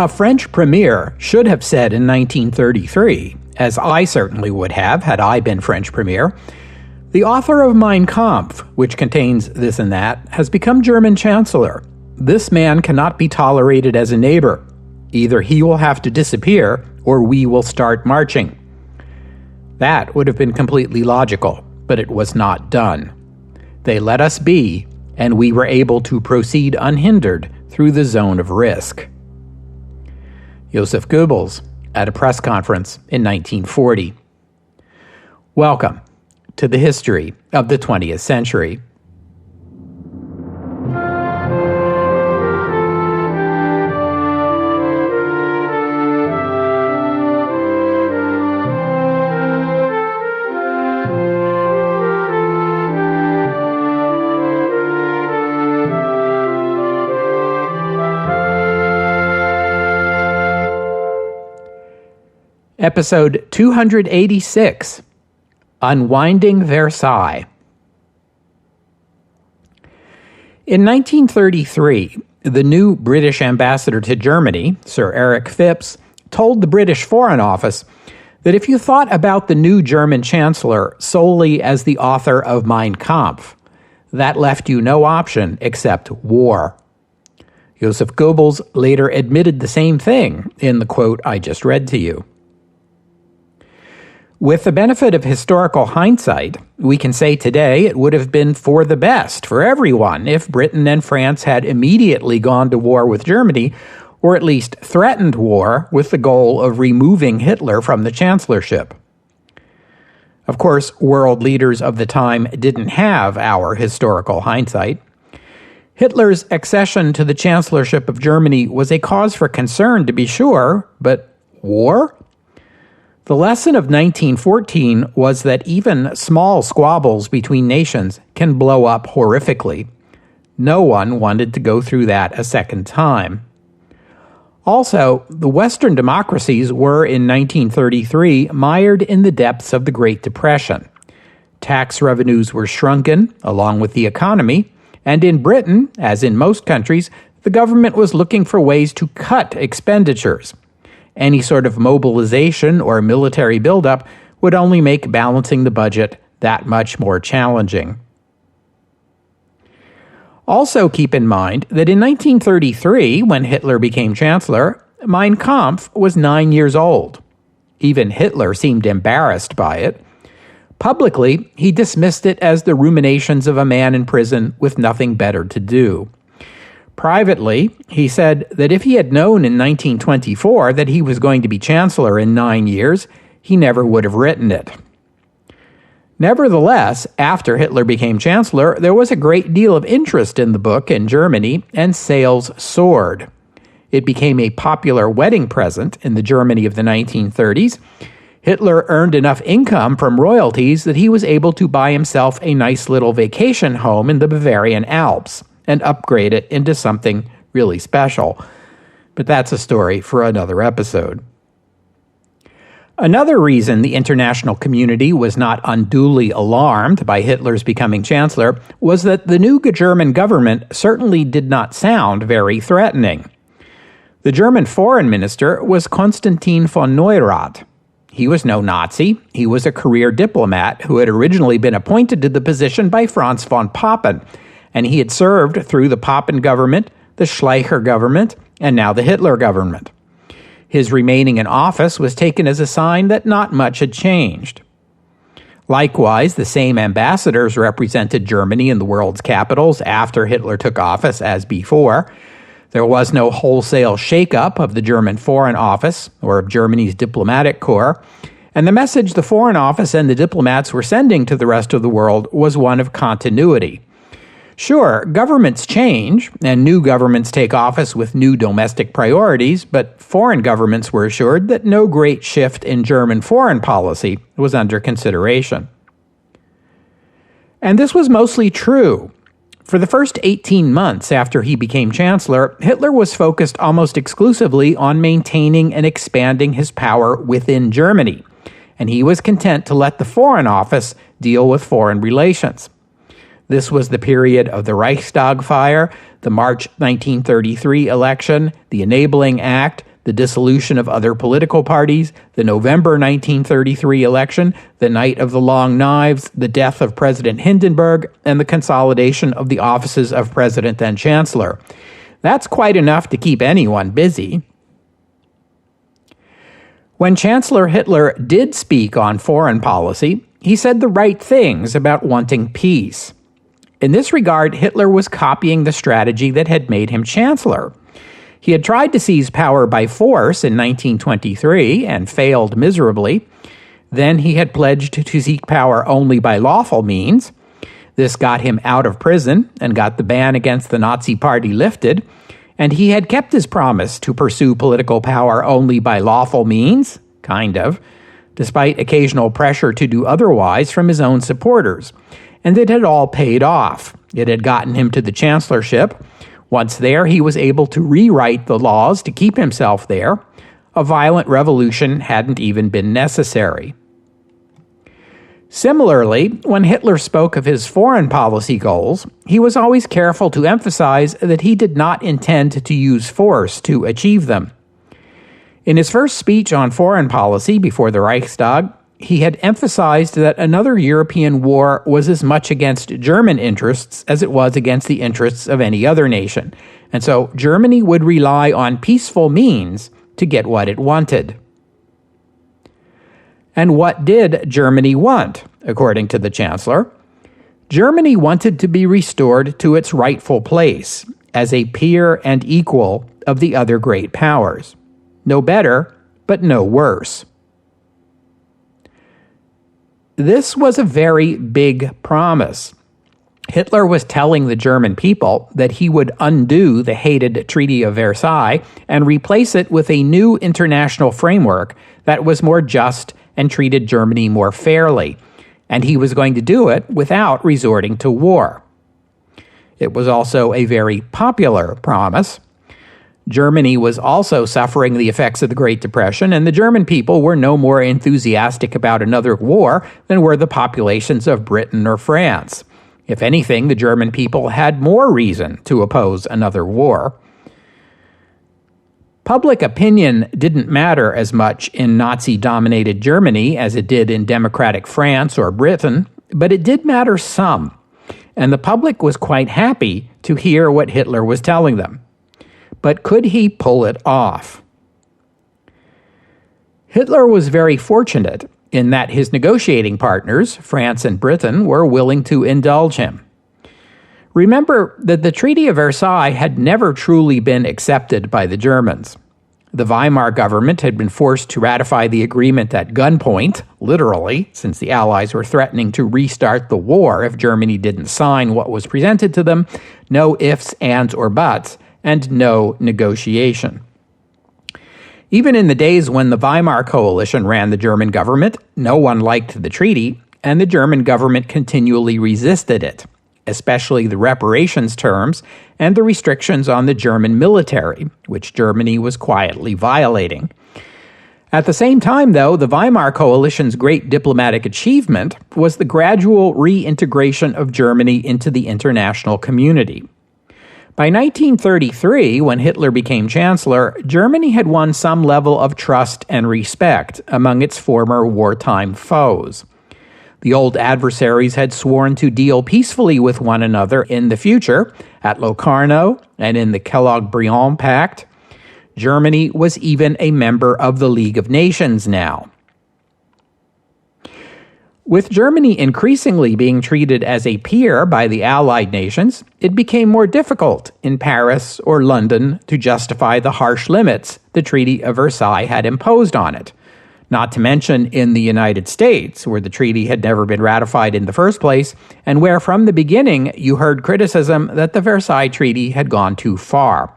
A French premier should have said in 1933, as I certainly would have had I been French premier, "The author of Mein Kampf, which contains this and that, has become German chancellor. This man cannot be tolerated as a neighbor. Either he will have to disappear, or we will start marching." That would have been completely logical, but it was not done. They let us be, and we were able to proceed unhindered through the zone of risk. Joseph Goebbels at a press conference in 1940. Welcome to the history of the 20th century. Episode 286, Unwinding Versailles. In 1933, the new British ambassador to Germany, Sir Eric Phipps, told the British Foreign Office that if you thought about the new German chancellor solely as the author of Mein Kampf, that left you no option except war. Joseph Goebbels later admitted the same thing in the quote I just read to you. With the benefit of historical hindsight, we can say today it would have been for the best for everyone if Britain and France had immediately gone to war with Germany, or at least threatened war with the goal of removing Hitler from the chancellorship. Of course, world leaders of the time didn't have our historical hindsight. Hitler's accession to the chancellorship of Germany was a cause for concern, to be sure, but war? The lesson of 1914 was that even small squabbles between nations can blow up horrifically. No one wanted to go through that a second time. Also, the Western democracies were in 1933 mired in the depths of the Great Depression. Tax revenues were shrunken, along with the economy, and in Britain, as in most countries, the government was looking for ways to cut expenditures. Any sort of mobilization or military buildup would only make balancing the budget that much more challenging. Also keep in mind that in 1933, when Hitler became chancellor, Mein Kampf was 9 years old. Even Hitler seemed embarrassed by it. Publicly, he dismissed it as the ruminations of a man in prison with nothing better to do. Privately, he said that if he had known in 1924 that he was going to be chancellor in 9 years, he never would have written it. Nevertheless, after Hitler became chancellor, there was a great deal of interest in the book in Germany, and sales soared. It became a popular wedding present in the Germany of the 1930s. Hitler earned enough income from royalties that he was able to buy himself a nice little vacation home in the Bavarian Alps and upgrade it into something really special. But that's a story for another episode. Another reason the international community was not unduly alarmed by Hitler's becoming chancellor was that the new German government certainly did not sound very threatening. The German foreign minister was Konstantin von Neurath. He was no Nazi. He was a career diplomat who had originally been appointed to the position by Franz von Papen, and he had served through the Papen government, the Schleicher government, and now the Hitler government. His remaining in office was taken as a sign that not much had changed. Likewise, the same ambassadors represented Germany in the world's capitals after Hitler took office as before. There was no wholesale shakeup of the German Foreign Office or of Germany's diplomatic corps, and the message the Foreign Office and the diplomats were sending to the rest of the world was one of continuity. Sure, governments change, and new governments take office with new domestic priorities, but foreign governments were assured that no great shift in German foreign policy was under consideration. And this was mostly true. For the first 18 months after he became chancellor, Hitler was focused almost exclusively on maintaining and expanding his power within Germany, and he was content to let the Foreign Office deal with foreign relations. This was the period of the Reichstag fire, the March 1933 election, the Enabling Act, the dissolution of other political parties, the November 1933 election, the Night of the Long Knives, the death of President Hindenburg, and the consolidation of the offices of President and Chancellor. That's quite enough to keep anyone busy. When Chancellor Hitler did speak on foreign policy, he said the right things about wanting peace. In this regard, Hitler was copying the strategy that had made him chancellor. He had tried to seize power by force in 1923 and failed miserably. Then he had pledged to seek power only by lawful means. This got him out of prison and got the ban against the Nazi Party lifted, and he had kept his promise to pursue political power only by lawful means, despite occasional pressure to do otherwise from his own supporters. And it had all paid off. It had gotten him to the chancellorship. Once there, he was able to rewrite the laws to keep himself there. A violent revolution hadn't even been necessary. Similarly, when Hitler spoke of his foreign policy goals, he was always careful to emphasize that he did not intend to use force to achieve them. In his first speech on foreign policy before the Reichstag, he had emphasized that another European war was as much against German interests as it was against the interests of any other nation, and so Germany would rely on peaceful means to get what it wanted. And what did Germany want, according to the Chancellor? Germany wanted to be restored to its rightful place as a peer and equal of the other great powers. No better, but no worse. This was a very big promise. Hitler was telling the German people that he would undo the hated Treaty of Versailles and replace it with a new international framework that was more just and treated Germany more fairly, and he was going to do it without resorting to war. It was also a very popular promise. Germany was also suffering the effects of the Great Depression, and the German people were no more enthusiastic about another war than were the populations of Britain or France. If anything, the German people had more reason to oppose another war. Public opinion didn't matter as much in Nazi-dominated Germany as it did in democratic France or Britain, but it did matter some, and the public was quite happy to hear what Hitler was telling them. But could he pull it off? Hitler was very fortunate in that his negotiating partners, France and Britain, were willing to indulge him. Remember that the Treaty of Versailles had never truly been accepted by the Germans. The Weimar government had been forced to ratify the agreement at gunpoint, literally, since the Allies were threatening to restart the war if Germany didn't sign what was presented to them. No ifs, ands, or buts, and no negotiation. Even in the days when the Weimar coalition ran the German government, no one liked the treaty, and the German government continually resisted it, especially the reparations terms and the restrictions on the German military, which Germany was quietly violating. At the same time, though, the Weimar coalition's great diplomatic achievement was the gradual reintegration of Germany into the international community. By 1933, when Hitler became chancellor, Germany had won some level of trust and respect among its former wartime foes. The old adversaries had sworn to deal peacefully with one another in the future, at Locarno and in the Kellogg-Briand Pact. Germany was even a member of the League of Nations now. With Germany increasingly being treated as a peer by the Allied nations, it became more difficult in Paris or London to justify the harsh limits the Treaty of Versailles had imposed on it. Not to mention in the United States, where the treaty had never been ratified in the first place, and where from the beginning you heard criticism that the Versailles Treaty had gone too far.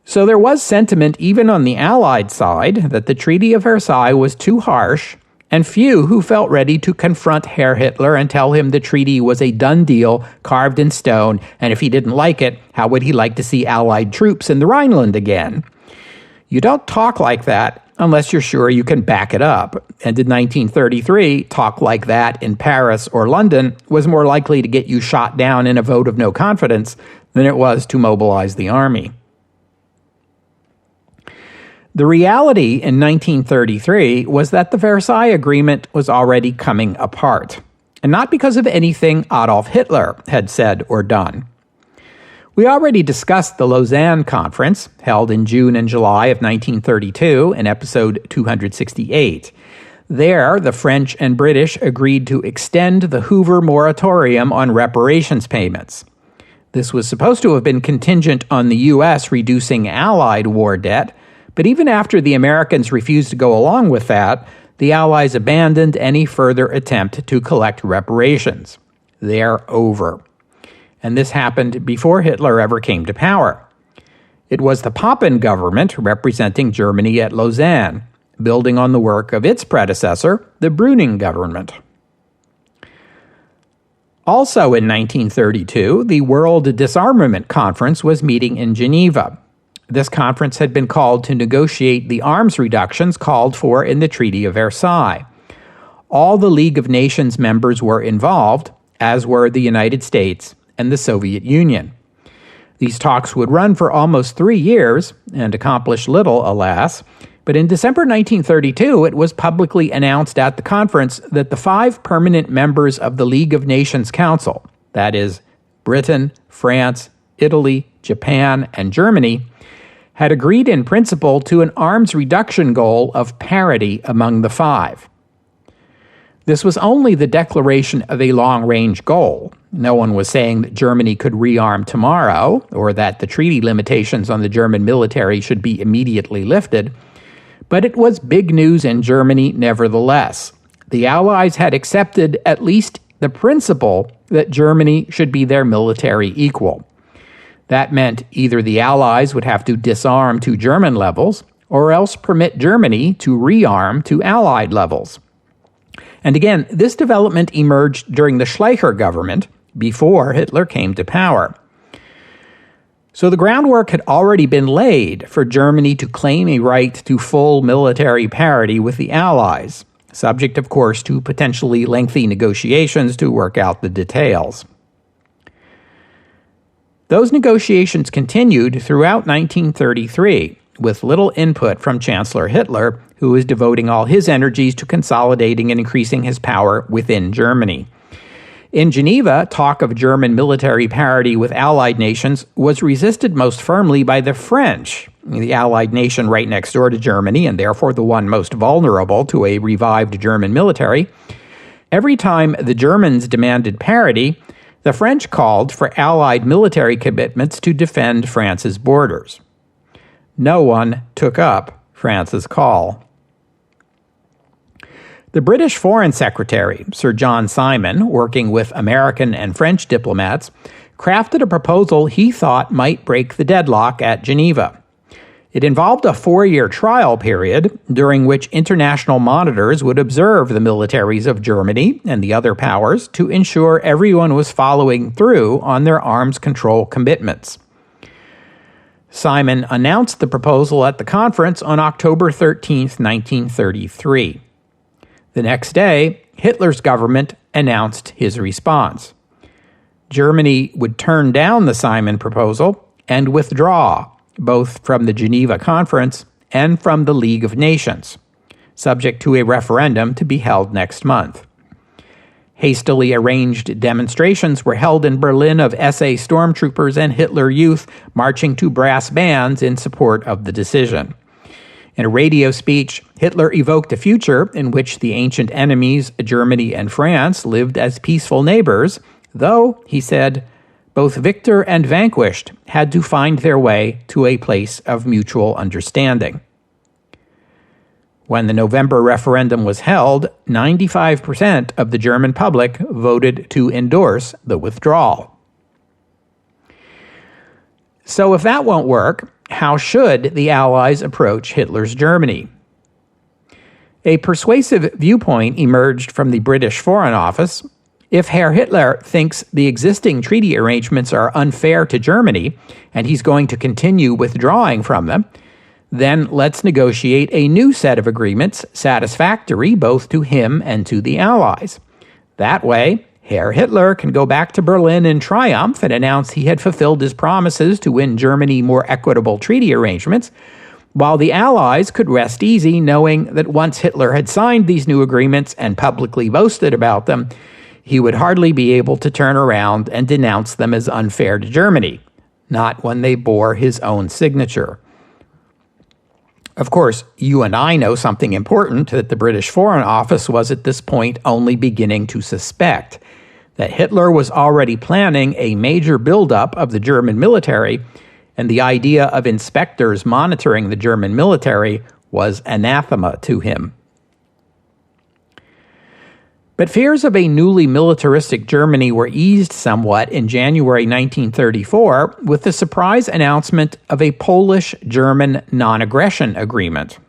So there was sentiment even on the Allied side that the Treaty of Versailles was too harsh, and few who felt ready to confront Herr Hitler and tell him the treaty was a done deal, carved in stone, and if he didn't like it, how would he like to see Allied troops in the Rhineland again? You don't talk like that unless you're sure you can back it up. And in 1933, talk like that in Paris or London was more likely to get you shot down in a vote of no confidence than it was to mobilize the army. The reality in 1933 was that the Versailles Agreement was already coming apart, and not because of anything Adolf Hitler had said or done. We already discussed the Lausanne Conference, held in June and July of 1932 in episode 268. There, the French and British agreed to extend the Hoover moratorium on reparations payments. This was supposed to have been contingent on the U.S. reducing Allied war debt, but even after the Americans refused to go along with that, the Allies abandoned any further attempt to collect reparations. They're over. And this happened before Hitler ever came to power. It was the Papen government representing Germany at Lausanne, building on the work of its predecessor, the Brüning government. Also in 1932, the World Disarmament Conference was meeting in Geneva. This conference had been called to negotiate the arms reductions called for in the Treaty of Versailles. All the League of Nations members were involved, as were the United States and the Soviet Union. These talks would run for almost 3 years and accomplish little, alas, but in December 1932, it was publicly announced at the conference that the 5 permanent members of the League of Nations Council, that is, Britain, France, Italy, Japan, and Germany, had agreed in principle to an arms reduction goal of parity among the 5. This was only the declaration of a long-range goal. No one was saying that Germany could rearm tomorrow, or that the treaty limitations on the German military should be immediately lifted, but it was big news in Germany nevertheless. The Allies had accepted at least the principle that Germany should be their military equal. That meant either the Allies would have to disarm to German levels, or else permit Germany to rearm to Allied levels. And again, this development emerged during the Schleicher government, before Hitler came to power. So the groundwork had already been laid for Germany to claim a right to full military parity with the Allies, subject, of course, to potentially lengthy negotiations to work out the details. Those negotiations continued throughout 1933, with little input from Chancellor Hitler, who was devoting all his energies to consolidating and increasing his power within Germany. In Geneva, talk of German military parity with Allied nations was resisted most firmly by the French, the Allied nation right next door to Germany and therefore the one most vulnerable to a revived German military. Every time the Germans demanded parity, the French called for Allied military commitments to defend France's borders. No one took up France's call. The British Foreign Secretary, Sir John Simon, working with American and French diplomats, crafted a proposal he thought might break the deadlock at Geneva. It involved a 4-year trial period during which international monitors would observe the militaries of Germany and the other powers to ensure everyone was following through on their arms control commitments. Simon announced the proposal at the conference on October 13, 1933. The next day, Hitler's government announced his response. Germany would turn down the Simon proposal and withdraw, both from the Geneva Conference and from the League of Nations, subject to a referendum to be held next month. Hastily arranged demonstrations were held in Berlin of SA stormtroopers and Hitler Youth marching to brass bands in support of the decision. In a radio speech, Hitler evoked a future in which the ancient enemies, Germany and France, lived as peaceful neighbors, though, he said, both victor and vanquished had to find their way to a place of mutual understanding. When the November referendum was held, 95% of the German public voted to endorse the withdrawal. So if that won't work, how should the Allies approach Hitler's Germany? A persuasive viewpoint emerged from the British Foreign Office. If Herr Hitler thinks the existing treaty arrangements are unfair to Germany, and he's going to continue withdrawing from them, then let's negotiate a new set of agreements satisfactory both to him and to the Allies. That way, Herr Hitler can go back to Berlin in triumph and announce he had fulfilled his promises to win Germany more equitable treaty arrangements, while the Allies could rest easy knowing that once Hitler had signed these new agreements and publicly boasted about them, he would hardly be able to turn around and denounce them as unfair to Germany, not when they bore his own signature. Of course, you and I know something important that the British Foreign Office was at this point only beginning to suspect, that Hitler was already planning a major buildup of the German military, and the idea of inspectors monitoring the German military was anathema to him. But fears of a newly militaristic Germany were eased somewhat in January 1934 with the surprise announcement of a Polish-German non-aggression agreement.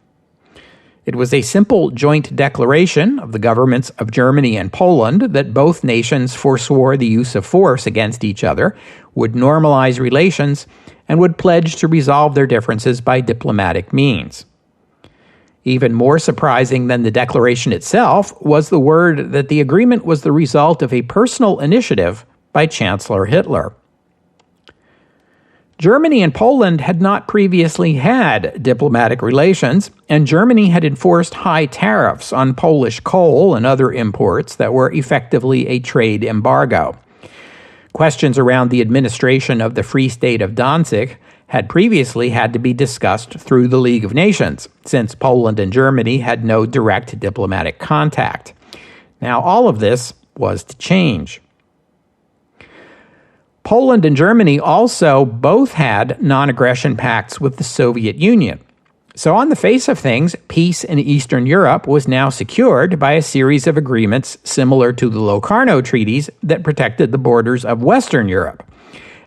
It was a simple joint declaration of the governments of Germany and Poland that both nations forswore the use of force against each other, would normalize relations, and would pledge to resolve their differences by diplomatic means. Even more surprising than the declaration itself was the word that the agreement was the result of a personal initiative by Chancellor Hitler. Germany and Poland had not previously had diplomatic relations, and Germany had enforced high tariffs on Polish coal and other imports that were effectively a trade embargo. Questions around the administration of the Free State of Danzig had previously had to be discussed through the League of Nations, since Poland and Germany had no direct diplomatic contact. Now, all of this was to change. Poland and Germany also both had non-aggression pacts with the Soviet Union. So on the face of things, peace in Eastern Europe was now secured by a series of agreements similar to the Locarno treaties that protected the borders of Western Europe.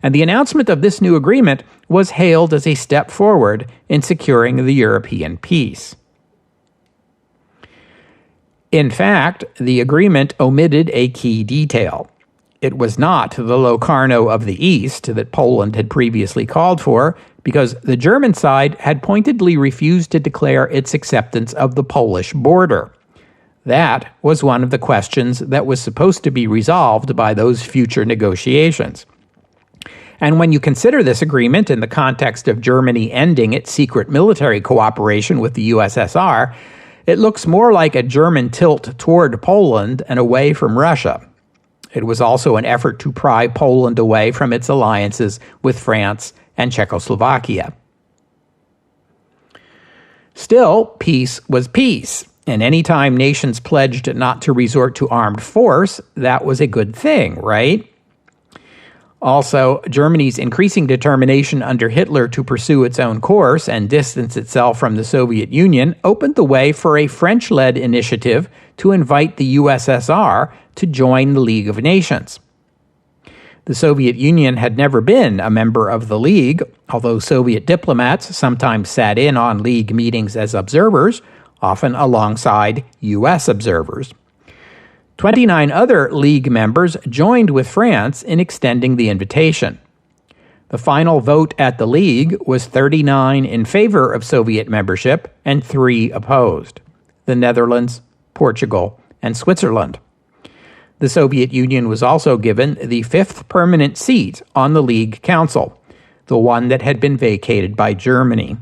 And the announcement of this new agreement was hailed as a step forward in securing the European peace. In fact, the agreement omitted a key detail. It was not the Locarno of the East that Poland had previously called for, because the German side had pointedly refused to declare its acceptance of the Polish border. That was one of the questions that was supposed to be resolved by those future negotiations. And when you consider this agreement in the context of Germany ending its secret military cooperation with the USSR, it looks more like a German tilt toward Poland and away from Russia. It was also an effort to pry Poland away from its alliances with France and Czechoslovakia. Still, peace was peace, and any time nations pledged not to resort to armed force, that was a good thing, right? Also, Germany's increasing determination under Hitler to pursue its own course and distance itself from the Soviet Union opened the way for a French-led initiative to invite the USSR to join the League of Nations. The Soviet Union had never been a member of the League, although Soviet diplomats sometimes sat in on League meetings as observers, often alongside U.S. observers. 29 other League members joined with France in extending the invitation. The final vote at the League was 39 in favor of Soviet membership and 3 opposed: the Netherlands, Portugal, and Switzerland. The Soviet Union was also given the 5th permanent seat on the League Council, the one that had been vacated by Germany.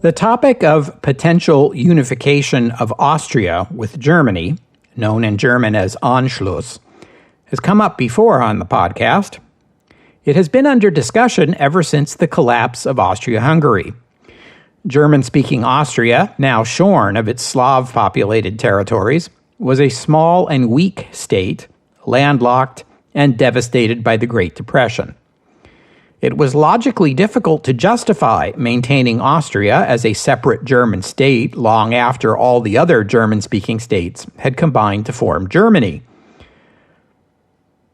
The topic of potential unification of Austria with Germany, known in German as Anschluss, has come up before on the podcast. It has been under discussion ever since the collapse of Austria-Hungary. German-speaking Austria, now shorn of its Slav-populated territories, was a small and weak state landlocked, and devastated by the Great Depression. It was logically difficult to justify maintaining Austria as a separate German state long after all the other German-speaking states had combined to form Germany.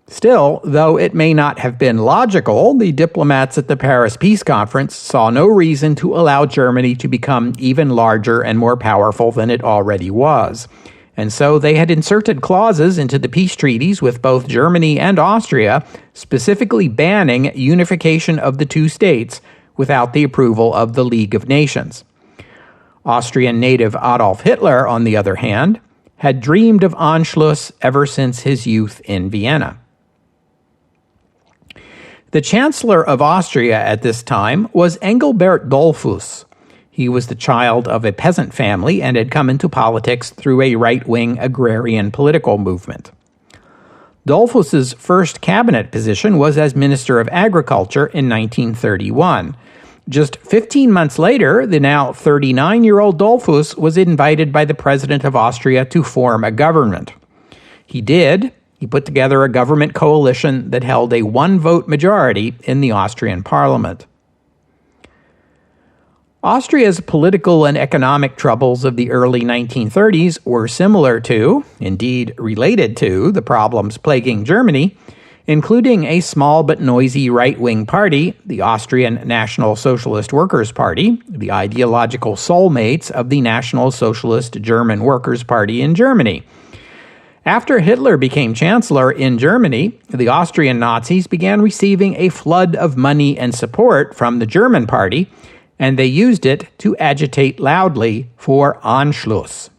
Still, though it may not have been logical, the diplomats at the Paris Peace Conference saw no reason to allow Germany to become even larger and more powerful than it already was. And so they had inserted clauses into the peace treaties with both Germany and Austria, specifically banning unification of the two states without the approval of the League of Nations. Austrian native Adolf Hitler, on the other hand, had dreamed of Anschluss ever since his youth in Vienna. The Chancellor of Austria at this time was Engelbert Dollfuss. He was the child of a peasant family and had come into politics through a right-wing agrarian political movement. Dollfuss's first cabinet position was as Minister of Agriculture in 1931. Just 15 months later, the now 39-year-old Dollfuss was invited by the President of Austria to form a government. He did. He put together a government coalition that held a one-vote majority in the Austrian parliament. Austria's political and economic troubles of the early 1930s were similar to, indeed related to, the problems plaguing Germany, including a small but noisy right-wing party, the Austrian National Socialist Workers' Party, the ideological soulmates of the National Socialist German Workers' Party in Germany. After Hitler became chancellor in Germany, the Austrian Nazis began receiving a flood of money and support from the German party, and they used it to agitate loudly for Anschluss.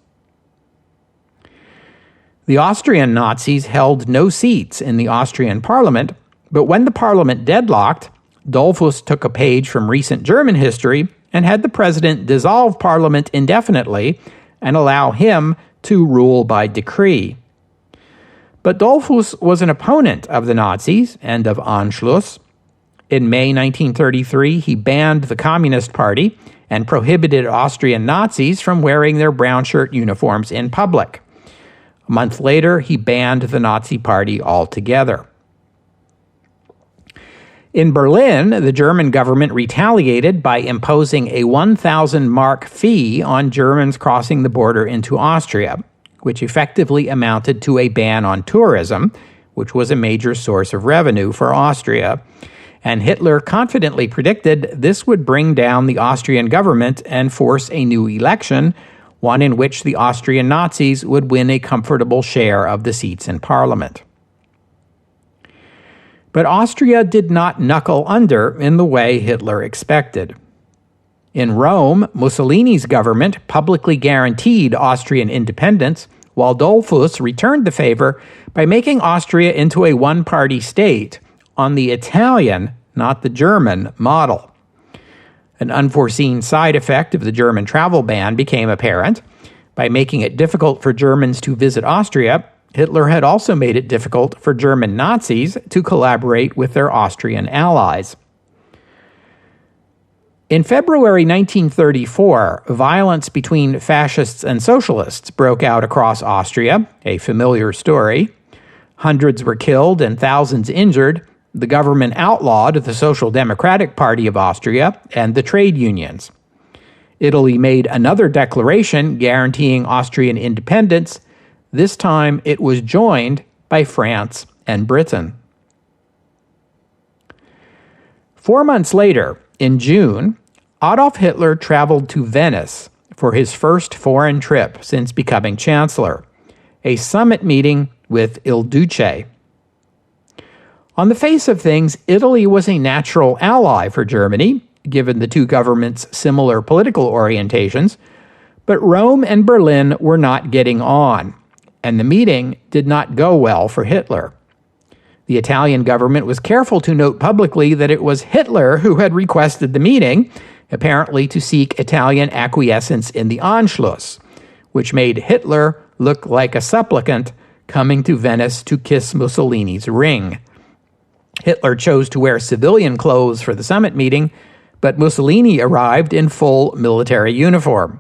The Austrian Nazis held no seats in the Austrian parliament, but when the parliament deadlocked, Dollfuss took a page from recent German history and had the president dissolve parliament indefinitely and allow him to rule by decree. But Dollfuss was an opponent of the Nazis and of Anschluss. In May 1933, he banned the Communist Party and prohibited Austrian Nazis from wearing their brown shirt uniforms in public. A month later, he banned the Nazi Party altogether. In Berlin, the German government retaliated by imposing a 1,000 mark fee on Germans crossing the border into Austria, which effectively amounted to a ban on tourism, which was a major source of revenue for Austria. And Hitler confidently predicted this would bring down the Austrian government and force a new election, one in which the Austrian Nazis would win a comfortable share of the seats in parliament. But Austria did not knuckle under in the way Hitler expected. In Rome, Mussolini's government publicly guaranteed Austrian independence, while Dollfuss returned the favor by making Austria into a one-party state on the Italian, not the German, model. An unforeseen side effect of the German travel ban became apparent. By making it difficult for Germans to visit Austria, Hitler had also made it difficult for German Nazis to collaborate with their Austrian allies. In February 1934, violence between fascists and socialists broke out across Austria, a familiar story. Hundreds were killed and thousands injured. The government outlawed the Social Democratic Party of Austria and the trade unions. Italy made another declaration guaranteeing Austrian independence. This time it was joined by France and Britain. 4 months later, in June, Adolf Hitler traveled to Venice for his first foreign trip since becoming chancellor, a summit meeting with Il Duce. On the face of things, Italy was a natural ally for Germany, given the two governments' similar political orientations, but Rome and Berlin were not getting on, and the meeting did not go well for Hitler. The Italian government was careful to note publicly that it was Hitler who had requested the meeting, apparently to seek Italian acquiescence in the Anschluss, which made Hitler look like a supplicant coming to Venice to kiss Mussolini's ring. Hitler chose to wear civilian clothes for the summit meeting, but Mussolini arrived in full military uniform.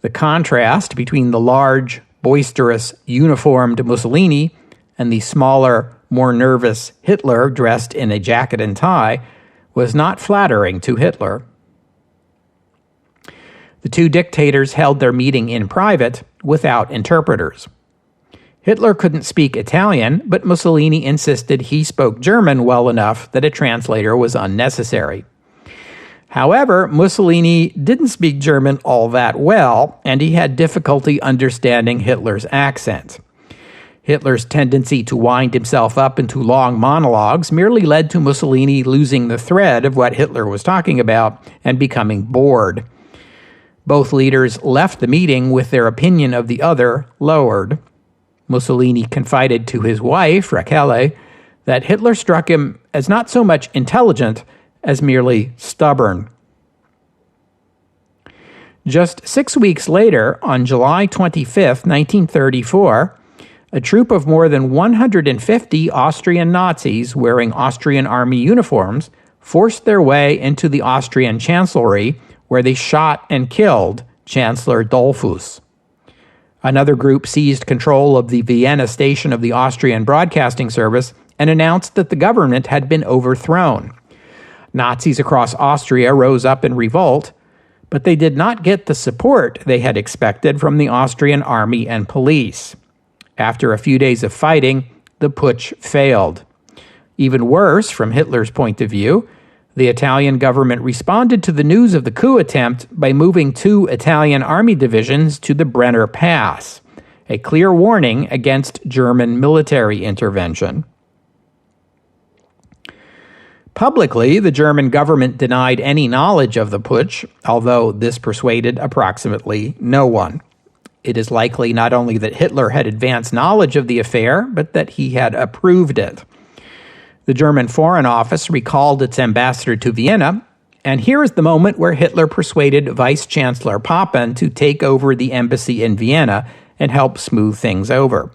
The contrast between the large, boisterous, uniformed Mussolini and the smaller, more nervous Hitler dressed in a jacket and tie was not flattering to Hitler. The two dictators held their meeting in private without interpreters. Hitler couldn't speak Italian, but Mussolini insisted he spoke German well enough that a translator was unnecessary. However, Mussolini didn't speak German all that well, and he had difficulty understanding Hitler's accent. Hitler's tendency to wind himself up into long monologues merely led to Mussolini losing the thread of what Hitler was talking about and becoming bored. Both leaders left the meeting with their opinion of the other lowered. Mussolini confided to his wife, Rachele, that Hitler struck him as not so much intelligent as merely stubborn. Just 6 weeks later, on July 25, 1934, a troop of more than 150 Austrian Nazis wearing Austrian army uniforms forced their way into the Austrian chancellery, where they shot and killed Chancellor Dollfuss. Another group seized control of the Vienna station of the Austrian Broadcasting Service and announced that the government had been overthrown. Nazis across Austria rose up in revolt, but they did not get the support they had expected from the Austrian army and police. After a few days of fighting, the putsch failed. Even worse, from Hitler's point of view, the Italian government responded to the news of the coup attempt by moving 2 Italian army divisions to the Brenner Pass, a clear warning against German military intervention. Publicly, the German government denied any knowledge of the putsch, although this persuaded approximately no one. It is likely not only that Hitler had advanced knowledge of the affair, but that he had approved it. The German Foreign Office recalled its ambassador to Vienna, and here is the moment where Hitler persuaded Vice Chancellor Papen to take over the embassy in Vienna and help smooth things over.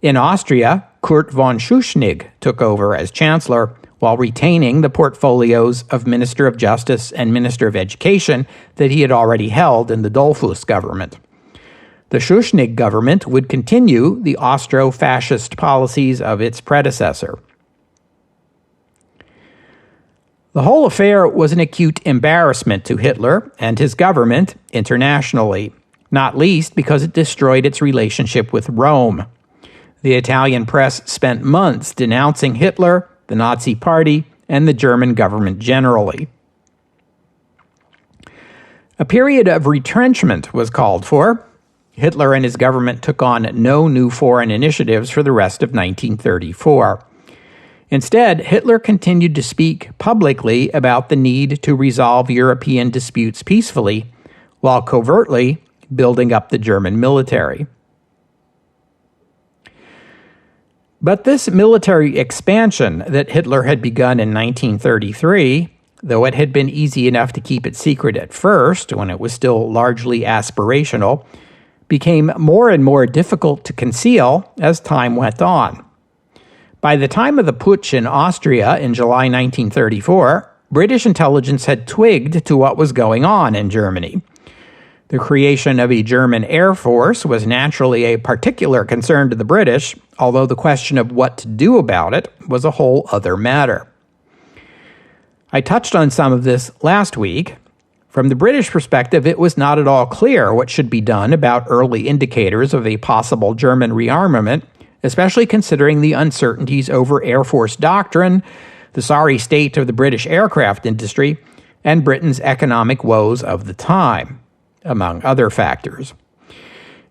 In Austria, Kurt von Schuschnigg took over as Chancellor, while retaining the portfolios of Minister of Justice and Minister of Education that he had already held in the Dollfuss government. The Schuschnigg government would continue the Austro-fascist policies of its predecessor. The whole affair was an acute embarrassment to Hitler and his government internationally, not least because it destroyed its relationship with Rome. The Italian press spent months denouncing Hitler, the Nazi Party, and the German government generally. A period of retrenchment was called for. Hitler and his government took on no new foreign initiatives for the rest of 1934. Instead, Hitler continued to speak publicly about the need to resolve European disputes peacefully, while covertly building up the German military. But this military expansion that Hitler had begun in 1933, though it had been easy enough to keep it secret at first, when it was still largely aspirational, became more and more difficult to conceal as time went on. By the time of the putsch in Austria in July 1934, British intelligence had twigged to what was going on in Germany. The creation of a German air force was naturally a particular concern to the British, although the question of what to do about it was a whole other matter. I touched on some of this last week. From the British perspective, it was not at all clear what should be done about early indicators of a possible German rearmament, especially considering the uncertainties over Air Force doctrine, the sorry state of the British aircraft industry, and Britain's economic woes of the time, among other factors.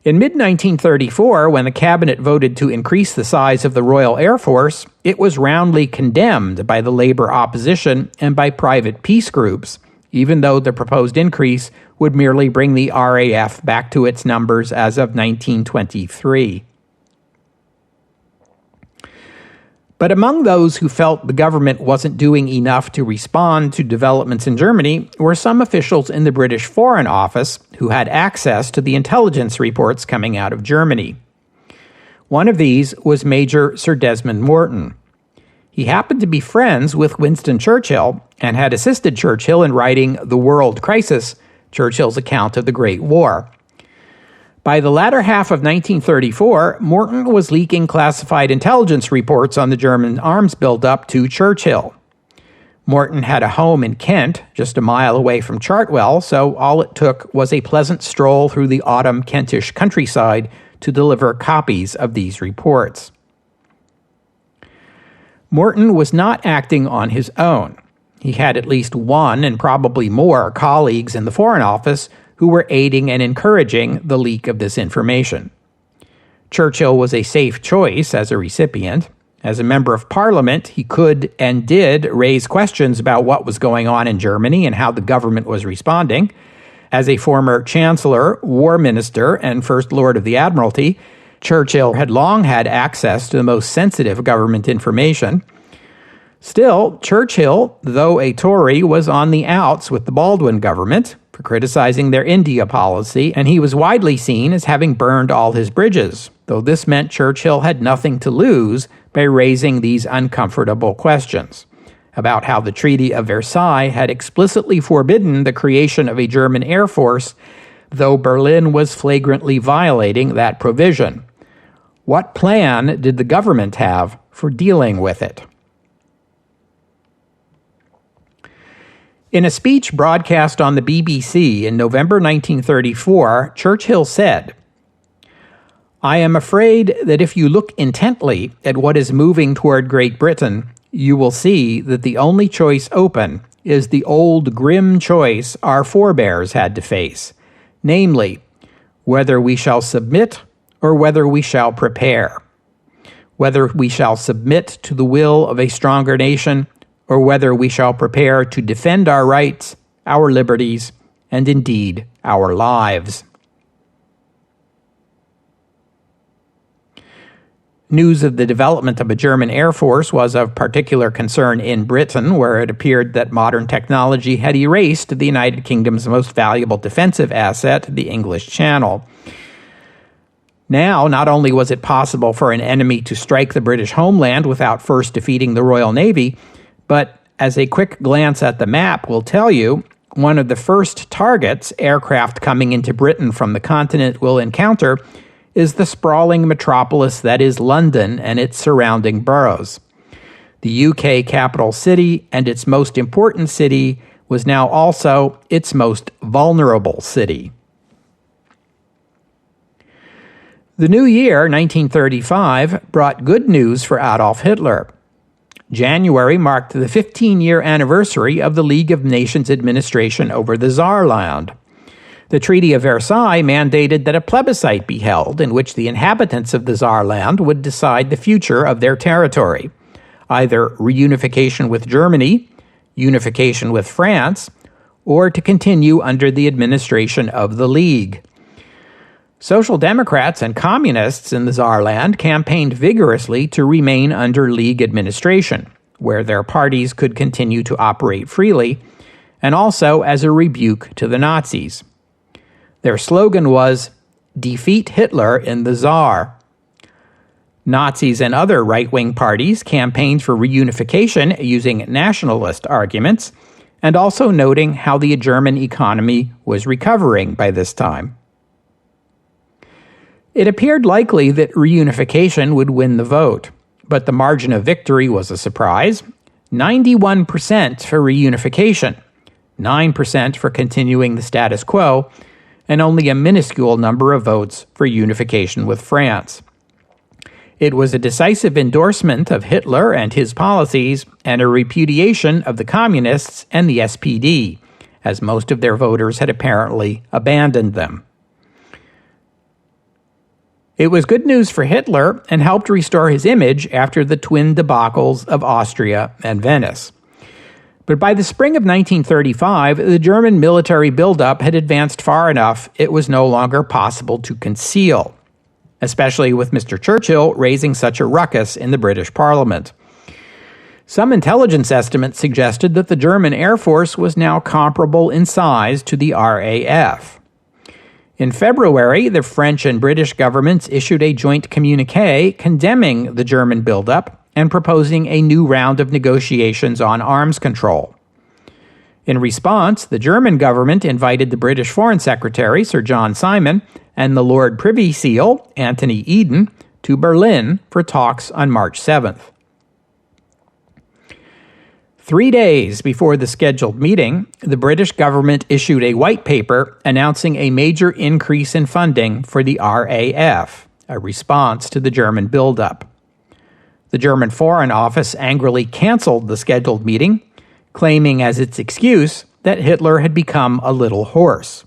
In mid-1934, when the cabinet voted to increase the size of the Royal Air Force, it was roundly condemned by the labor opposition and by private peace groups, even though the proposed increase would merely bring the RAF back to its numbers as of 1923. But among those who felt the government wasn't doing enough to respond to developments in Germany were some officials in the British Foreign Office who had access to the intelligence reports coming out of Germany. One of these was Major Sir Desmond Morton. He happened to be friends with Winston Churchill and had assisted Churchill in writing The World Crisis, Churchill's account of the Great War. By the latter half of 1934, Morton was leaking classified intelligence reports on the German arms buildup to Churchill. Morton had a home in Kent, just a mile away from Chartwell, so all it took was a pleasant stroll through the autumn Kentish countryside to deliver copies of these reports. Morton was not acting on his own. He had at least one and probably more colleagues in the Foreign Office who were aiding and encouraging the leak of this information. Churchill was a safe choice as a recipient. As a member of Parliament, he could and did raise questions about what was going on in Germany and how the government was responding. As a former Chancellor, War Minister, and First Lord of the Admiralty, Churchill had long had access to the most sensitive government information. Still, Churchill, though a Tory, was on the outs with the Baldwin government for criticizing their India policy, and he was widely seen as having burned all his bridges, though this meant Churchill had nothing to lose by raising these uncomfortable questions about how the Treaty of Versailles had explicitly forbidden the creation of a German air force, though Berlin was flagrantly violating that provision. What plan did the government have for dealing with it? In a speech broadcast on the BBC in November 1934, Churchill said, "I am afraid that if you look intently at what is moving toward Great Britain, you will see that the only choice open is the old grim choice our forebears had to face, namely, whether we shall submit or whether we shall prepare, whether we shall submit to the will of a stronger nation or whether we shall prepare to defend our rights, our liberties, and indeed our lives." News of the development of a German air force was of particular concern in Britain, where it appeared that modern technology had erased the United Kingdom's most valuable defensive asset, the English Channel. Now, not only was it possible for an enemy to strike the British homeland without first defeating the Royal Navy, but as a quick glance at the map will tell you, one of the first targets aircraft coming into Britain from the continent will encounter is the sprawling metropolis that is London and its surrounding boroughs. The UK capital city and its most important city was now also its most vulnerable city. The new year, 1935, brought good news for Adolf Hitler. January marked the 15-year anniversary of the League of Nations administration over the Saarland. The Treaty of Versailles mandated that a plebiscite be held in which the inhabitants of the Saarland would decide the future of their territory, either reunification with Germany, unification with France, or to continue under the administration of the League. Social Democrats and Communists in the Saarland campaigned vigorously to remain under League administration, where their parties could continue to operate freely, and also as a rebuke to the Nazis. Their slogan was, "Defeat Hitler in the Saar." Nazis and other right-wing parties campaigned for reunification using nationalist arguments, and also noting how the German economy was recovering by this time. It appeared likely that reunification would win the vote, but the margin of victory was a surprise. 91% for reunification, 9% for continuing the status quo, and only a minuscule number of votes for unification with France. It was a decisive endorsement of Hitler and his policies and a repudiation of the Communists and the SPD, as most of their voters had apparently abandoned them. It was good news for Hitler and helped restore his image after the twin debacles of Austria and Venice. But by the spring of 1935, the German military buildup had advanced far enough it was no longer possible to conceal, especially with Mr. Churchill raising such a ruckus in the British Parliament. Some intelligence estimates suggested that the German Air Force was now comparable in size to the RAF. In February, the French and British governments issued a joint communiqué condemning the German buildup and proposing a new round of negotiations on arms control. In response, the German government invited the British Foreign Secretary, Sir John Simon, and the Lord Privy Seal, Anthony Eden, to Berlin for talks on March 7th. 3 days before the scheduled meeting, the British government issued a white paper announcing a major increase in funding for the RAF, a response to the German buildup. The German Foreign Office angrily canceled the scheduled meeting, claiming as its excuse that Hitler had become a little hoarse,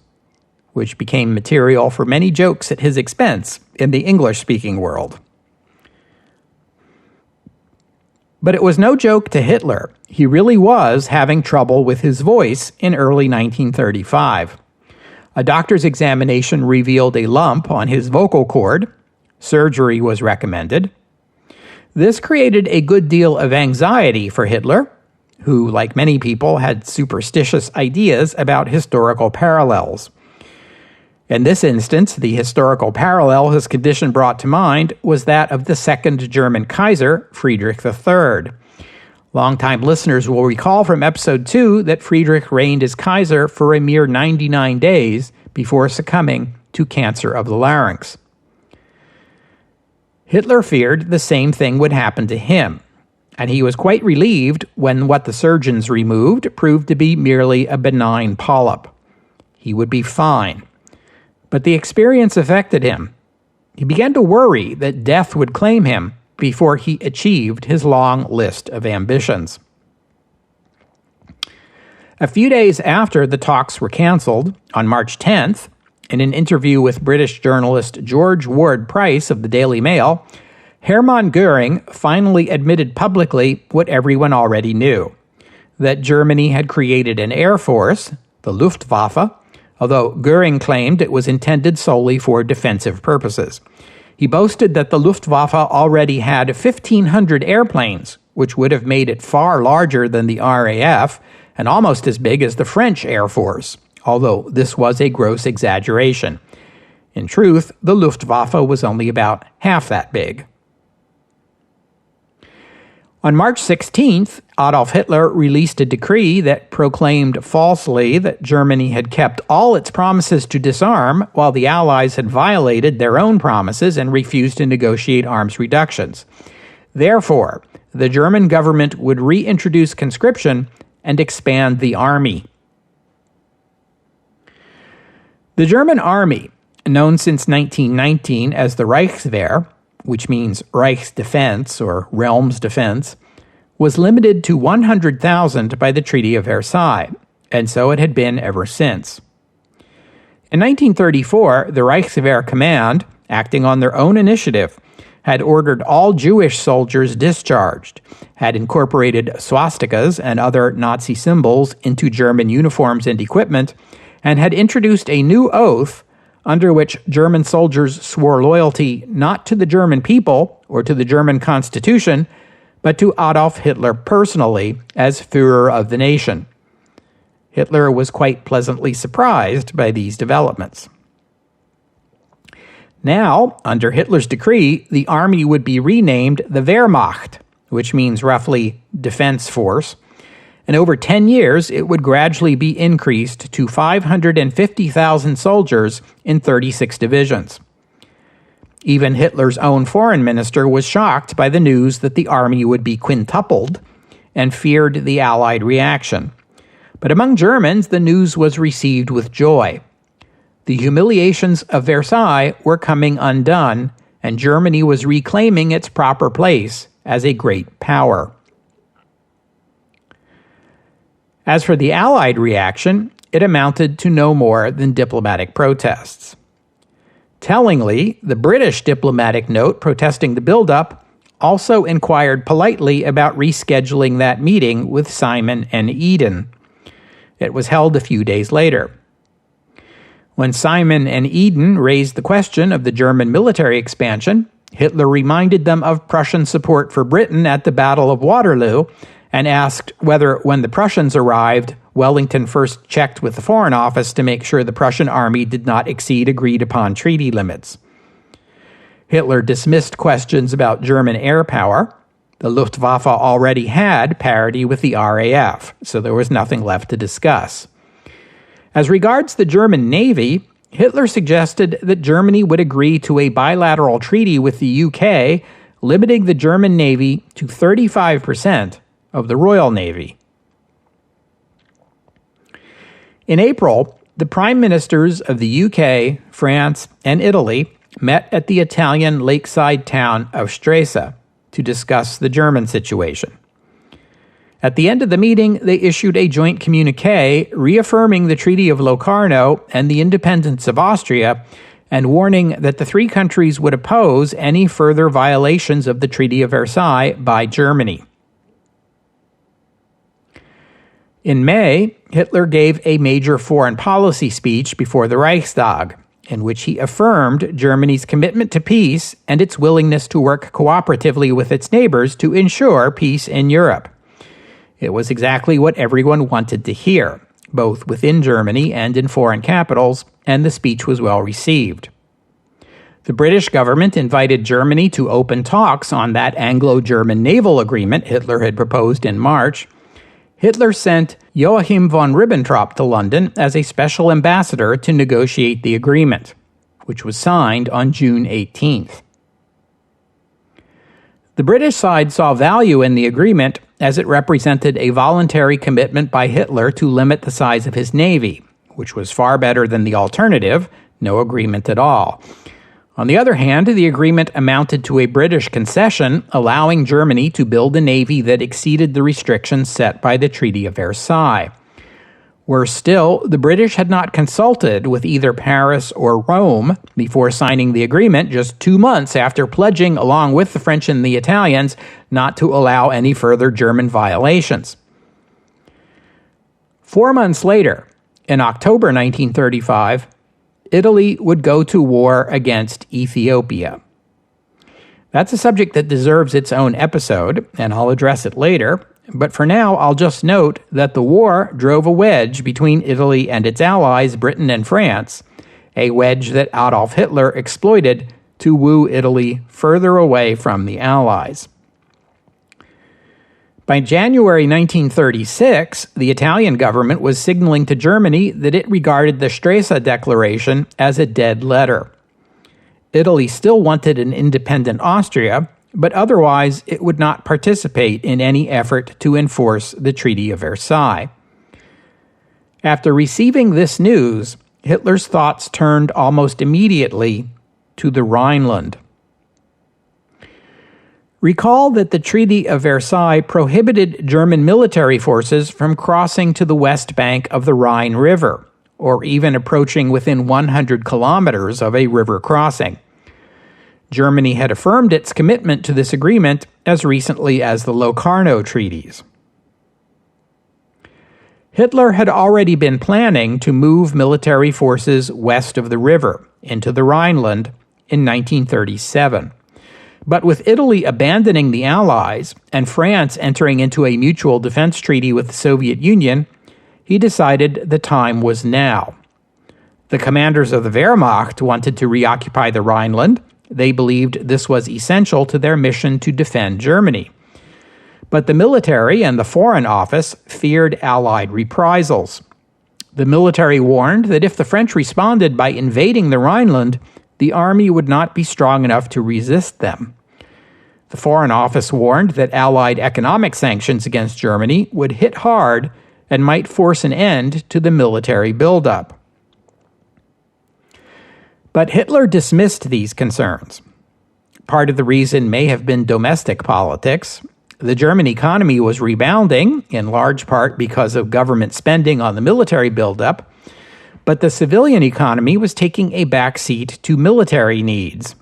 which became material for many jokes at his expense in the English-speaking world. But it was no joke to Hitler. He really was having trouble with his voice in early 1935. A doctor's examination revealed a lump on his vocal cord. Surgery was recommended. This created a good deal of anxiety for Hitler, who, like many people, had superstitious ideas about historical parallels. In this instance, the historical parallel his condition brought to mind was that of the second German Kaiser, Friedrich III. Longtime listeners will recall from episode 2 that Friedrich reigned as Kaiser for a mere 99 days before succumbing to cancer of the larynx. Hitler feared the same thing would happen to him, and he was quite relieved when what the surgeons removed proved to be merely a benign polyp. He would be fine. But the experience affected him. He began to worry that death would claim him before he achieved his long list of ambitions. A few days after the talks were canceled, on March 10th, in an interview with British journalist George Ward Price of the Daily Mail, Hermann Göring finally admitted publicly what everyone already knew, that Germany had created an air force, the Luftwaffe, although Göring claimed it was intended solely for defensive purposes. He boasted that the Luftwaffe already had 1,500 airplanes, which would have made it far larger than the RAF and almost as big as the French Air Force, although this was a gross exaggeration. In truth, the Luftwaffe was only about half that big. On March 16th, Adolf Hitler released a decree that proclaimed falsely that Germany had kept all its promises to disarm while the Allies had violated their own promises and refused to negotiate arms reductions. Therefore, the German government would reintroduce conscription and expand the army. The German army, known since 1919 as the Reichswehr, which means Reich's Defense or Realm's Defense, was limited to 100,000 by the Treaty of Versailles, and so it had been ever since. In 1934, the Reichswehr Command, acting on their own initiative, had ordered all Jewish soldiers discharged, had incorporated swastikas and other Nazi symbols into German uniforms and equipment, and had introduced a new oath under which German soldiers swore loyalty not to the German people or to the German Constitution, but to Adolf Hitler personally as Führer of the nation. Hitler was quite pleasantly surprised by these developments. Now, under Hitler's decree, the army would be renamed the Wehrmacht, which means roughly defense force, and over 10 years it would gradually be increased to 550,000 soldiers in 36 divisions. Even Hitler's own foreign minister was shocked by the news that the army would be quintupled and feared the Allied reaction. But among Germans, the news was received with joy. The humiliations of Versailles were coming undone, and Germany was reclaiming its proper place as a great power. As for the Allied reaction, it amounted to no more than diplomatic protests. Tellingly, the British diplomatic note protesting the buildup also inquired politely about rescheduling that meeting with Simon and Eden. It was held a few days later. When Simon and Eden raised the question of the German military expansion, Hitler reminded them of Prussian support for Britain at the Battle of Waterloo and asked whether, when the Prussians arrived, Wellington first checked with the Foreign Office to make sure the Prussian army did not exceed agreed-upon treaty limits. Hitler dismissed questions about German air power. The Luftwaffe already had parity with the RAF, so there was nothing left to discuss. As regards the German Navy, Hitler suggested that Germany would agree to a bilateral treaty with the UK, limiting the German Navy to 35% of the Royal Navy. In April, the prime ministers of the UK, France, and Italy met at the Italian lakeside town of Stresa to discuss the German situation. At the end of the meeting, they issued a joint communique reaffirming the Treaty of Locarno and the independence of Austria, and warning that the three countries would oppose any further violations of the Treaty of Versailles by Germany. In May, Hitler gave a major foreign policy speech before the Reichstag, in which he affirmed Germany's commitment to peace and its willingness to work cooperatively with its neighbors to ensure peace in Europe. It was exactly what everyone wanted to hear, both within Germany and in foreign capitals, and the speech was well received. The British government invited Germany to open talks on that Anglo-German naval agreement Hitler had proposed in March. Hitler sent Joachim von Ribbentrop to London as a special ambassador to negotiate the agreement, which was signed on June 18th. The British side saw value in the agreement as it represented a voluntary commitment by Hitler to limit the size of his navy, which was far better than the alternative, no agreement at all. On the other hand, the agreement amounted to a British concession, allowing Germany to build a navy that exceeded the restrictions set by the Treaty of Versailles. Worse still, the British had not consulted with either Paris or Rome before signing the agreement just 2 months after pledging, along with the French and the Italians, not to allow any further German violations. 4 months later, in October 1935, Italy would go to war against Ethiopia. That's a subject that deserves its own episode, and I'll address it later, but for now I'll just note that the war drove a wedge between Italy and its allies, Britain and France, a wedge that Adolf Hitler exploited to woo Italy further away from the Allies. By January 1936, the Italian government was signaling to Germany that it regarded the Stresa Declaration as a dead letter. Italy still wanted an independent Austria, but otherwise it would not participate in any effort to enforce the Treaty of Versailles. After receiving this news, Hitler's thoughts turned almost immediately to the Rhineland. Recall that the Treaty of Versailles prohibited German military forces from crossing to the west bank of the Rhine River, or even approaching within 100 kilometers of a river crossing. Germany had affirmed its commitment to this agreement as recently as the Locarno treaties. Hitler had already been planning to move military forces west of the river, into the Rhineland, in 1937. But with Italy abandoning the Allies and France entering into a mutual defense treaty with the Soviet Union, he decided the time was now. The commanders of the Wehrmacht wanted to reoccupy the Rhineland. They believed this was essential to their mission to defend Germany. But the military and the Foreign Office feared Allied reprisals. The military warned that if the French responded by invading the Rhineland, the army would not be strong enough to resist them. The Foreign Office warned that Allied economic sanctions against Germany would hit hard and might force an end to the military buildup. But Hitler dismissed these concerns. Part of the reason may have been domestic politics. The German economy was rebounding, in large part because of government spending on the military buildup, but the civilian economy was taking a backseat to military needs.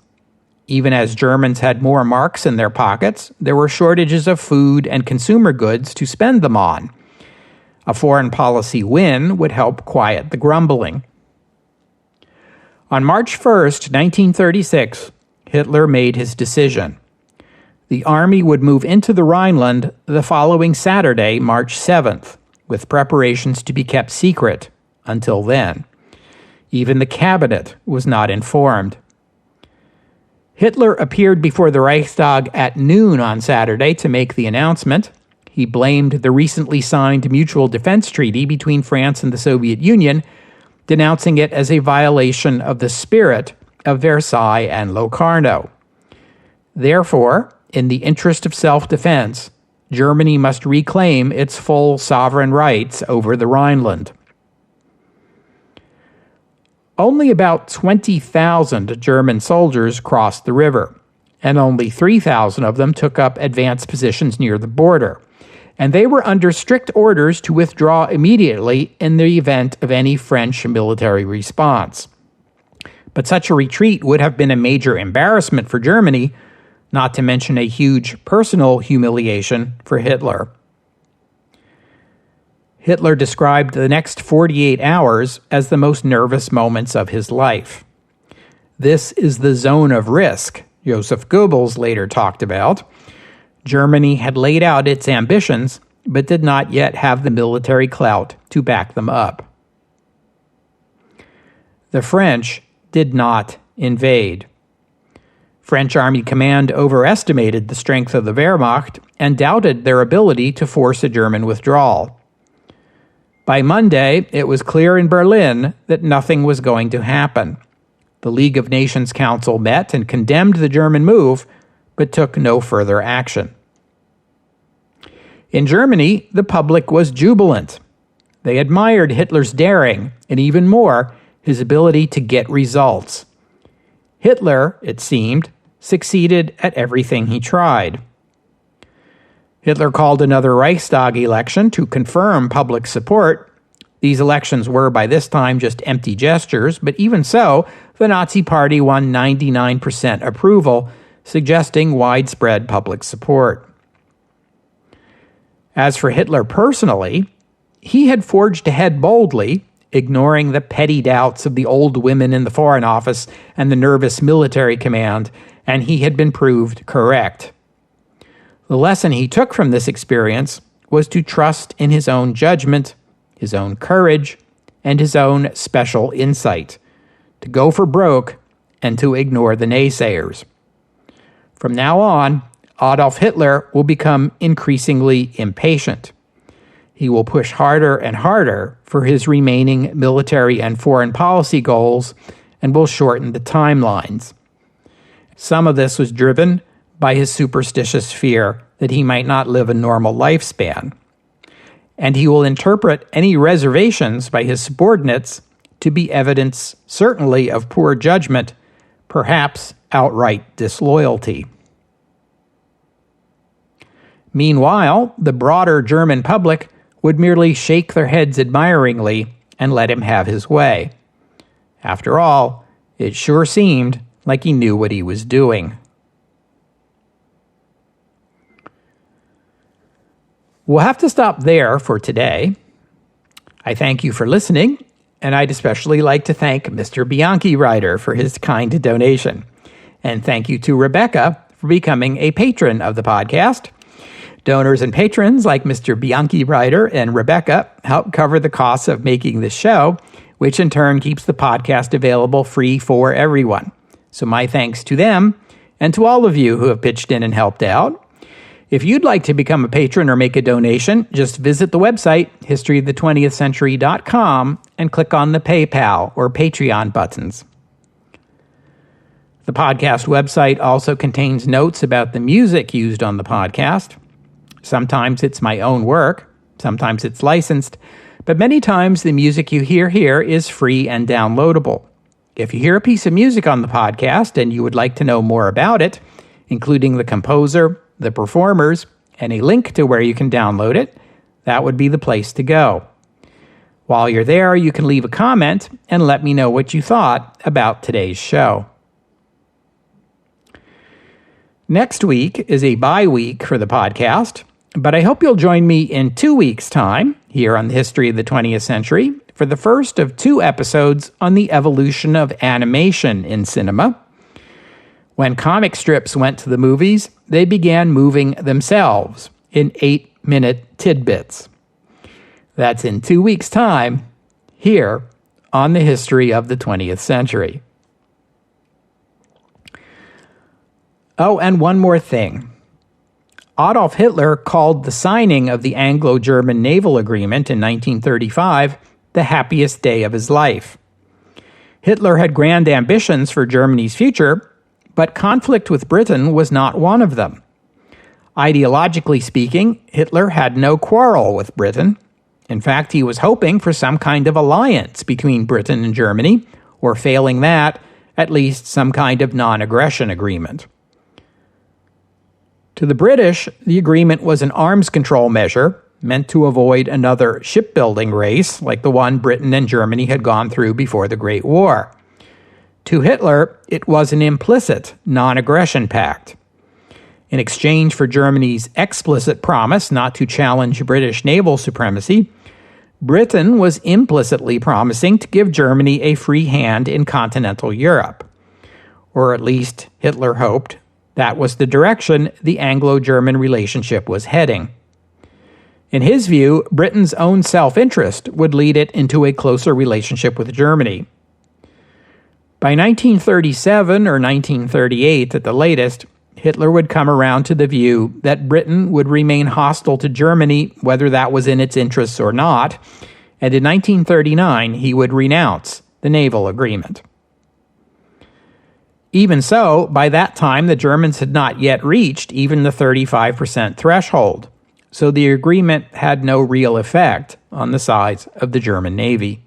Even as Germans had more marks in their pockets, there were shortages of food and consumer goods to spend them on. A foreign policy win would help quiet the grumbling. On March 1st, 1936, Hitler made his decision. The army would move into the Rhineland the following Saturday, March 7th, with preparations to be kept secret until then. Even the cabinet was not informed. Hitler appeared before the Reichstag at noon on Saturday to make the announcement. He blamed the recently signed mutual defense treaty between France and the Soviet Union, denouncing it as a violation of the spirit of Versailles and Locarno. Therefore, in the interest of self-defense, Germany must reclaim its full sovereign rights over the Rhineland. Only about 20,000 German soldiers crossed the river, and only 3,000 of them took up advanced positions near the border, and they were under strict orders to withdraw immediately in the event of any French military response. But such a retreat would have been a major embarrassment for Germany, not to mention a huge personal humiliation for Hitler. Hitler described the next 48 hours as the most nervous moments of his life. This is the zone of risk, Joseph Goebbels later talked about. Germany had laid out its ambitions, but did not yet have the military clout to back them up. The French did not invade. French Army Command overestimated the strength of the Wehrmacht and doubted their ability to force a German withdrawal. By Monday, it was clear in Berlin that nothing was going to happen. The League of Nations Council met and condemned the German move, but took no further action. In Germany, the public was jubilant. They admired Hitler's daring, and even more, his ability to get results. Hitler, it seemed, succeeded at everything he tried. Hitler called another Reichstag election to confirm public support. These elections were, by this time, just empty gestures, but even so, the Nazi Party won 99% approval, suggesting widespread public support. As for Hitler personally, he had forged ahead boldly, ignoring the petty doubts of the old women in the Foreign Office and the nervous military command, and he had been proved correct. The lesson he took from this experience was to trust in his own judgment, his own courage, and his own special insight, to go for broke and to ignore the naysayers. From now on, Adolf Hitler will become increasingly impatient. He will push harder and harder for his remaining military and foreign policy goals and will shorten the timelines. Some of this was driven by his superstitious fear that he might not live a normal lifespan. And he will interpret any reservations by his subordinates to be evidence, certainly, of poor judgment, perhaps outright disloyalty. Meanwhile, the broader German public would merely shake their heads admiringly and let him have his way. After all, it sure seemed like he knew what he was doing. We'll have to stop there for today. I thank you for listening, and I'd especially like to thank Mr. Bianchi Writer for his kind donation. And thank you to Rebecca for becoming a patron of the podcast. Donors and patrons like Mr. Bianchi Writer and Rebecca help cover the costs of making this show, which in turn keeps the podcast available free for everyone. So my thanks to them and to all of you who have pitched in and helped out. If you'd like to become a patron or make a donation, just visit the website, historyofthe20thcentury.com, and click on the PayPal or Patreon buttons. The podcast website also contains notes about the music used on the podcast. Sometimes it's my own work, sometimes it's licensed, but many times the music you hear here is free and downloadable. If you hear a piece of music on the podcast and you would like to know more about it, including the composer, the performers, and a link to where you can download it, that would be the place to go. While you're there, you can leave a comment and let me know what you thought about today's show. Next week is a bye week for the podcast, but I hope you'll join me in 2 weeks' time here on the History of the 20th Century for the first of 2 episodes on the evolution of animation in cinema. When comic strips went to the movies, they began moving themselves in 8-minute tidbits. That's in 2 weeks' time, here on the History of the 20th Century. Oh, and one more thing. Adolf Hitler called the signing of the Anglo-German Naval Agreement in 1935 the happiest day of his life. Hitler had grand ambitions for Germany's future, but conflict with Britain was not one of them. Ideologically speaking, Hitler had no quarrel with Britain. In fact, he was hoping for some kind of alliance between Britain and Germany, or failing that, at least some kind of non-aggression agreement. To the British, the agreement was an arms control measure meant to avoid another shipbuilding race like the one Britain and Germany had gone through before the Great War. To Hitler, it was an implicit non-aggression pact. In exchange for Germany's explicit promise not to challenge British naval supremacy, Britain was implicitly promising to give Germany a free hand in continental Europe. Or at least Hitler hoped that was the direction the Anglo-German relationship was heading. In his view, Britain's own self-interest would lead it into a closer relationship with Germany. By 1937 or 1938 at the latest, Hitler would come around to the view that Britain would remain hostile to Germany whether that was in its interests or not, and in 1939 he would renounce the naval agreement. Even so, by that time the Germans had not yet reached even the 35% threshold, so the agreement had no real effect on the size of the German Navy.